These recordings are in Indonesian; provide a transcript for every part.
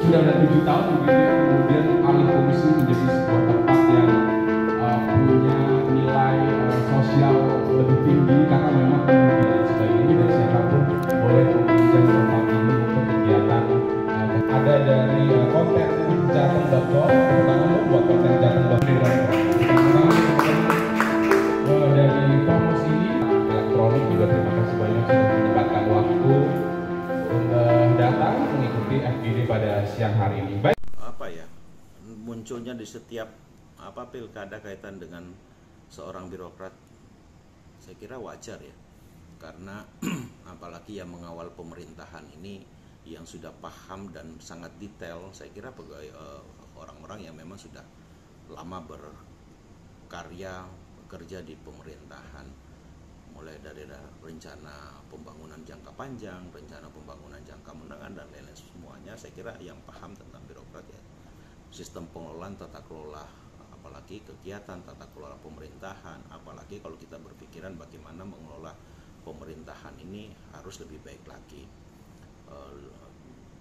sudah ada 7 tahun begitu ya, kemudian alih fungsi menjadi sebuah tempat yang punya nilai sosial lebih tinggi karena memang kemudian sebagainya, dan siapapun boleh meminjam tempat ini untuk kegiatan. Ada dari konten jateng.com, terutama membuat konten jateng.com, dari promosi ini elektronik juga terima kasih banyak sudah menyempatkan waktu untuk datang mengikuti FGD pada siang hari ini. Baik. Apa ya, munculnya di setiap pilkada kaitan dengan seorang birokrat, saya kira wajar ya, karena apalagi yang mengawal pemerintahan ini yang sudah paham dan sangat detail, saya kira pegawai orang-orang yang memang sudah lama berkarya bekerja di pemerintahan, mulai dari rencana pembangunan jangka panjang, rencana pembangunan jangka menengah, dan lain-lain semuanya. Saya kira yang paham tentang birokrat ya, sistem pengelolaan, tata kelola, apalagi kegiatan tata kelola pemerintahan, apalagi kalau kita berpikiran bagaimana mengelola pemerintahan ini harus lebih baik lagi.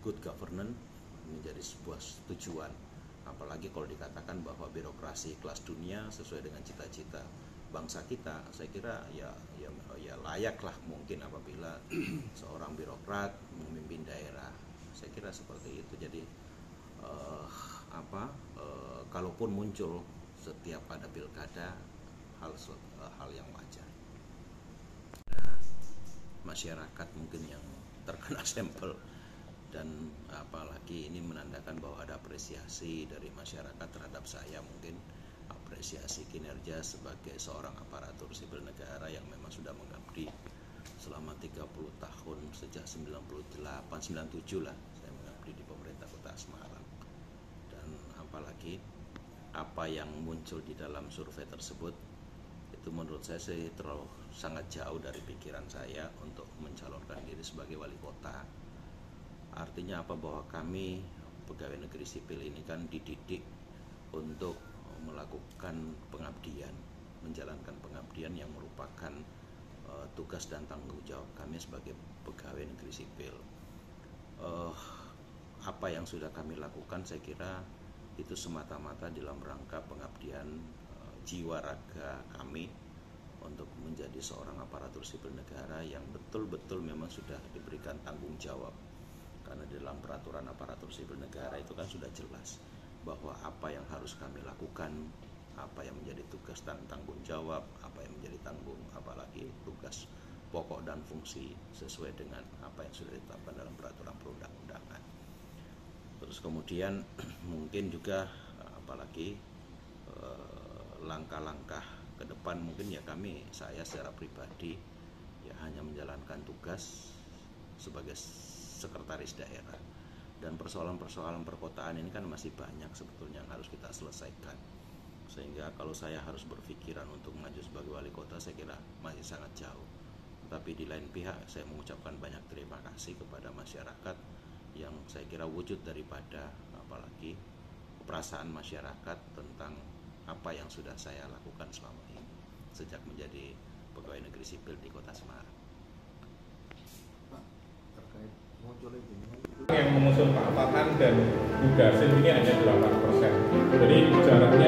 Good governance menjadi sebuah tujuan, apalagi kalau dikatakan bahwa birokrasi kelas dunia sesuai dengan cita-cita bangsa kita. Saya kira ya layaklah mungkin apabila seorang birokrat memimpin daerah. Saya kira seperti itu. Jadi kalaupun muncul setiap pada pilkada hal yang wajar. Nah, masyarakat mungkin yang terkena sampel, dan apalagi ini menandakan bahwa ada apresiasi dari masyarakat terhadap saya, mungkin apresiasi kinerja sebagai seorang aparatur sipil negara yang memang sudah mengabdi selama 30 tahun, sejak 97 lah saya mengabdi di pemerintah Kota Semarang. Dan apalagi apa yang muncul di dalam survei tersebut itu menurut saya sih terlalu sangat jauh dari pikiran saya untuk mencalonkan diri sebagai wali kota. Artinya apa? Bahwa kami pegawai negeri sipil ini kan dididik untuk melakukan pengabdian, menjalankan pengabdian yang merupakan tugas dan tanggung jawab kami sebagai pegawai negeri sipil. Apa yang sudah kami lakukan saya kira itu semata-mata dalam rangka pengabdian jiwa raga kami untuk menjadi seorang aparatur sipil negara yang betul-betul memang sudah diberikan tanggung jawab. Karena di dalam peraturan aparatur sipil negara itu kan sudah jelas bahwa apa yang harus kami lakukan, apa yang menjadi tugas dan tanggung jawab, apa yang menjadi apalagi tugas pokok dan fungsi sesuai dengan apa yang sudah ditetapkan dalam peraturan perundang-undangan. Terus kemudian mungkin juga apalagi langkah-langkah ke depan, mungkin ya saya secara pribadi ya hanya menjalankan tugas sebagai sekretaris daerah, dan persoalan-persoalan perkotaan ini kan masih banyak sebetulnya yang harus kita selesaikan, sehingga kalau saya harus berpikiran untuk maju sebagai wali kota saya kira masih sangat jauh. Tapi di lain pihak saya mengucapkan banyak terima kasih kepada masyarakat yang saya kira wujud daripada apalagi perasaan masyarakat tentang apa yang sudah saya lakukan selama ini sejak menjadi pegawai negeri sipil di Kota Semarang. Yang mengusung Pak Farhan dan Bu Gasin ini hanya 8%. Jadi jaraknya